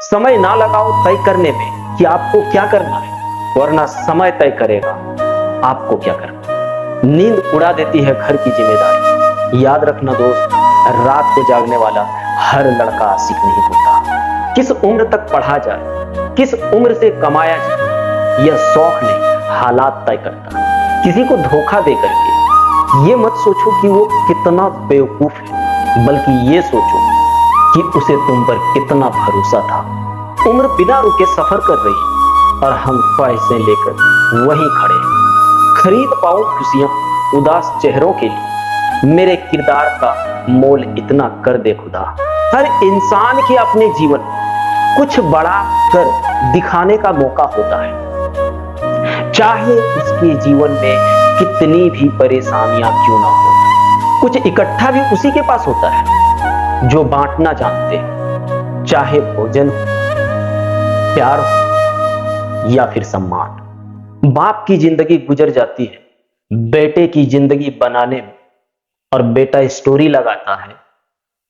समय ना लगाओ तय करने में कि आपको क्या करना है, वरना समय तय करेगा आपको क्या करना। नींद उड़ा देती है घर की जिम्मेदारी। याद रखना दोस्त, रात को जागने वाला हर लड़का आशिक नहीं होता। किस उम्र तक पढ़ा जाए, किस उम्र से कमाया जाए, यह शौक नहीं हालात तय करता है। किसी को धोखा दे करके ये मत सोचो कि वो कितना बेवकूफ है, बल्कि ये सोचो कि उसे तुम पर कितना भरोसा था। उम्र बिना रुके सफर कर रही है और हम ख्वाहिशें लेकर वहीं खड़े हैं। खरीद पाऊं खुशियां उदास चेहरों के लिए, मेरे किरदार का मोल इतना कर दे खुदा। हर इंसान के अपने जीवन में कुछ बड़ा कर दिखाने का मौका होता है, चाहे उसके जीवन में कितनी भी परेशानियां क्यों ना हो। कुछ इकट्ठा भी उसी के पास होता है जो बांटना जानते हैं, चाहे भोजन हो, प्यार हो या फिर सम्मान। बाप की जिंदगी गुजर जाती है बेटे की जिंदगी बनाने में, और बेटा स्टोरी लगाता है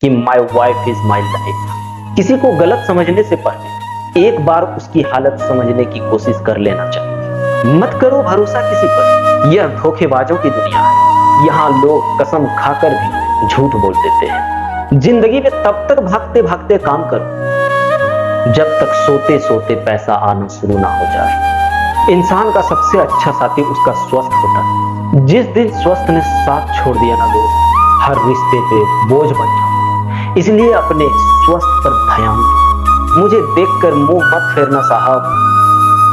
कि my wife is my life. किसी को गलत समझने से पहले एक बार उसकी हालत समझने की कोशिश कर लेना चाहिए। मत करो भरोसा किसी पर, यह धोखेबाजों की दुनिया है। यहाँ लोग कसम खाकर भी झूठ बोल देते हैं। जिंदगी में तब तक भागते भागते काम करो जब तक सोते सोते पैसा आना शुरू ना हो जाए। इंसान का सबसे अच्छा साथी उसका स्वस्थ होता है। जिस दिन स्वस्थ ने साथ छोड़ दिया ना दोस्त, हर रिश्ते पे बोझ बन जाओ। इसलिए अपने स्वस्थ पर ध्यान दो। मुझे देखकर मुंह मत फेरना साहब,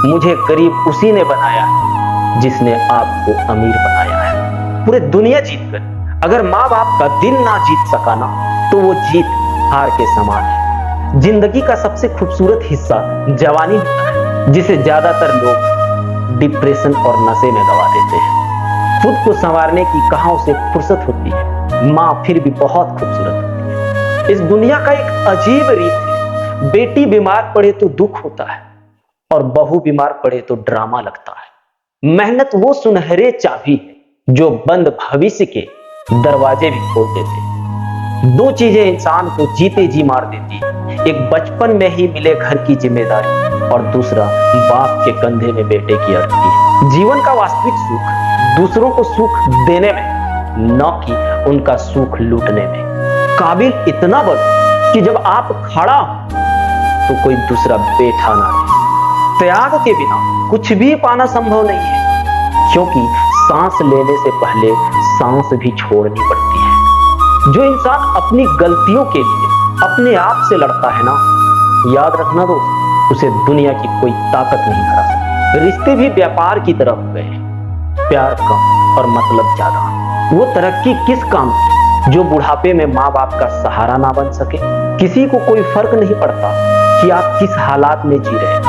मुझे गरीब उसी ने बनाया है जिसने आपको अमीर बनाया है। पूरे दुनिया जीत कर अगर माँ बाप का दिल ना जीत सका ना, तो वो जीत हार के समान है। जिंदगी का सबसे खूबसूरत हिस्सा जवानी होता है, जिसे ज्यादातर लोग डिप्रेशन और नशे में गवा देते हैं। खुद को संवारने की कहां उसे फुर्सत होती है। माँ फिर भी बहुत खूबसूरत होती है। इस दुनिया का एक अजीब रीत है, बेटी बीमार पड़े तो दुख होता है और बहू बीमार पड़े तो ड्रामा लगता है। मेहनत वो सुनहरे चाबी है जो बंद भविष्य के दरवाजे भी खोल देते हैं। दो चीजें इंसान को जीते जी मार देती है, एक बचपन में ही मिले घर की जिम्मेदारी, और दूसरा बाप के कंधे में बेटे की अर्थी। जीवन का वास्तविक सुख दूसरों को सुख देने में, न कि उनका सुख लूटने में। काबिल इतना बनो कि जब आप खड़ा हो तो कोई दूसरा बैठा ना रहे। त्याग के बिना कुछ भी पाना संभव नहीं है, क्योंकि सांस लेने से पहले सांस भी छोड़नी पड़ती है। जो इंसान अपनी गलतियों के लिए अपने आप से लड़ता है ना, याद रखना दोस्त, उसे दुनिया की कोई ताकत नहीं हरा सकती। रिश्ते भी व्यापार की तरह हो गए हैं, प्यार कम और मतलब ज्यादा। वो तरक्की किस काम की जो बुढ़ापे में माँ बाप का सहारा ना बन सके। किसी को कोई फर्क नहीं पड़ता कि आप किस हालात में जी रहे हैं,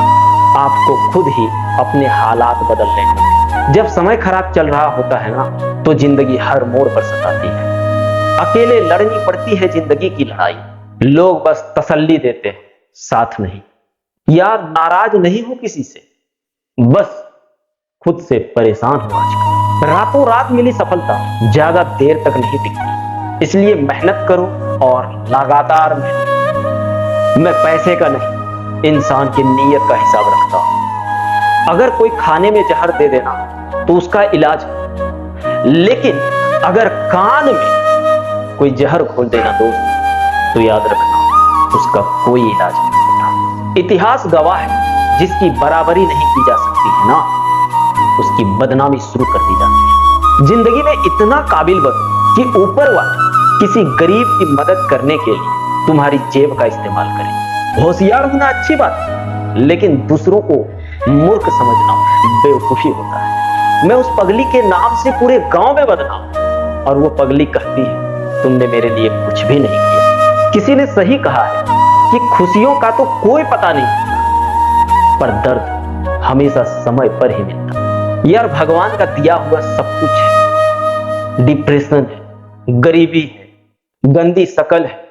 आपको खुद ही अपने हालात बदलने होंगे। जब समय खराब चल रहा होता है ना, तो जिंदगी हर मोड़ पर सताती है। अकेले लड़नी पड़ती है जिंदगी की लड़ाई। लोग बस तसल्ली देते हैं, साथ नहीं। यार नाराज नहीं हो किसी से, बस खुद से परेशान हो आजकल। रातों रात मिली सफलता ज्यादा देर तक नहीं टिकती, इसलिए मेहनत करो और लगातार मेहनत। मैं पैसे का नहीं, इंसान की नीयत का हिसाब रखता हूं। अगर कोई खाने में जहर दे देना तो उसका इलाज है, लेकिन अगर कान में कोई जहर घोल देना दोस्त, तो याद रखना उसका कोई इलाज नहीं होता। इतिहास गवाह है, जिसकी बराबरी नहीं की जा सकती है ना, उसकी बदनामी शुरू कर दी जाती है। जिंदगी में इतना काबिल बनो कि ऊपर वाले किसी गरीब की मदद करने के लिए तुम्हारी जेब का इस्तेमाल करें। होशियार होना अच्छी बात है, लेकिन दूसरों को मूर्ख समझना बेवकूफी होता है। मैं उस पगली के नाम से पूरे गांव में बदनाम, और वो पगली कहती है तुमने मेरे लिए कुछ भी नहीं किया। किसी ने सही कहा है कि खुशियों का तो कोई पता नहीं, पर दर्द हमेशा समय पर ही मिलता। यार भगवान का दिया हुआ सब कुछ है। डिप्रेशन है, गरीबी है, गंदी शकल है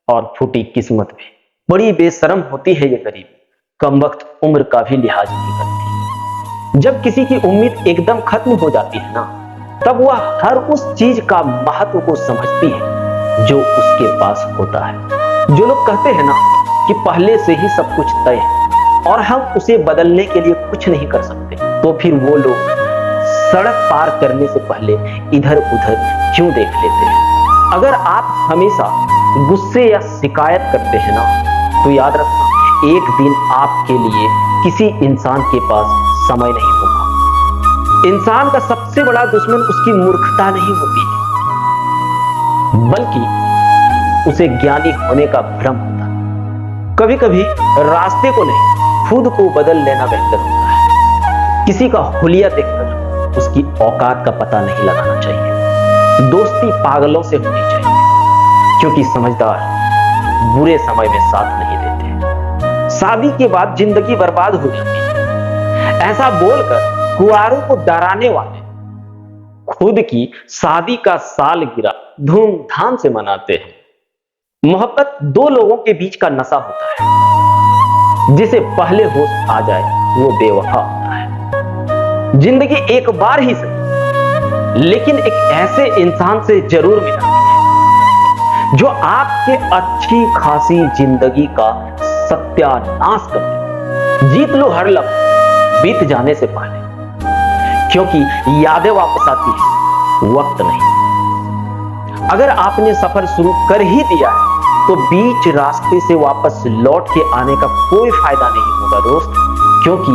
और फूटी किस्मत भी। बड़ी बेशरम होती है ये गरीबी, कमबख्त उम्र का भी लिहाज नहीं करती। जब किसी की उम्मीद एकदम खत्म हो जाती है ना, तब वह हर उस चीज का महत्व को समझती है जो उसके पास होता है। जो लोग कहते हैं ना कि पहले से ही सब कुछ तय है और हम उसे बदलने के लिए कुछ नहीं कर सकते, तो फिर वो लोग सड़क पार करने से पहले इधर उधर क्यों देख लेते हैं? अगर आप हमेशा गुस्से या शिकायत करते हैं ना, तो याद रखना एक दिन आपके लिए किसी इंसान के पास समय नहीं होगा। इंसान का सबसे बड़ा दुश्मन उसकी मूर्खता नहीं होती है, बल्कि उसे ज्ञानी होने का भ्रम होता है। कभी कभी रास्ते को नहीं, खुद को बदल लेना बेहतर होता है। किसी का हुलिया देखकर उसकी औकात का पता नहीं लगाना चाहिए। दोस्ती पागलों से होनी चाहिए, क्योंकि समझदार बुरे समय में साथ नहीं देते। शादी के बाद जिंदगी बर्बाद हो जाती है, ऐसा बोलकर कुंवारों को डराने वाले खुद की शादी का सालगिरह धूमधाम से मनाते हैं। मोहब्बत दो लोगों के बीच का नशा होता है, जिसे पहले होश आ जाए वो बेवफा होता है। जिंदगी एक बार ही सही, लेकिन एक ऐसे इंसान से जरूर मिलती है जो आपके अच्छी खासी जिंदगी का सत्यानाश कर दे। जीत लो हर लम्हा बीत जाने से पहले, क्योंकि यादें वापस आती है, वक्त नहीं। अगर आपने सफर शुरू कर ही दिया है तो बीच रास्ते से वापस लौट के आने का कोई फायदा नहीं होगा दोस्त, क्योंकि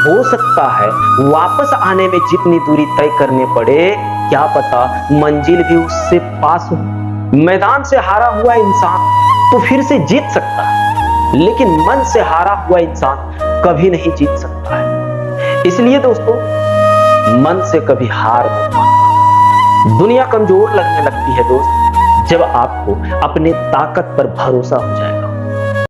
हो सकता है वापस आने में जितनी दूरी तय करने पड़े, क्या पता मंजिल भी उससे पास हो। मैदान से हारा हुआ इंसान तो फिर से जीत सकता है, लेकिन मन से हारा हुआ इंसान कभी नहीं जीत सकता है। इसलिए दोस्तों, मन से कभी हार मत मानना। दुनिया कमजोर लगने लगती है दोस्त, जब आपको अपने ताकत पर भरोसा हो जाए।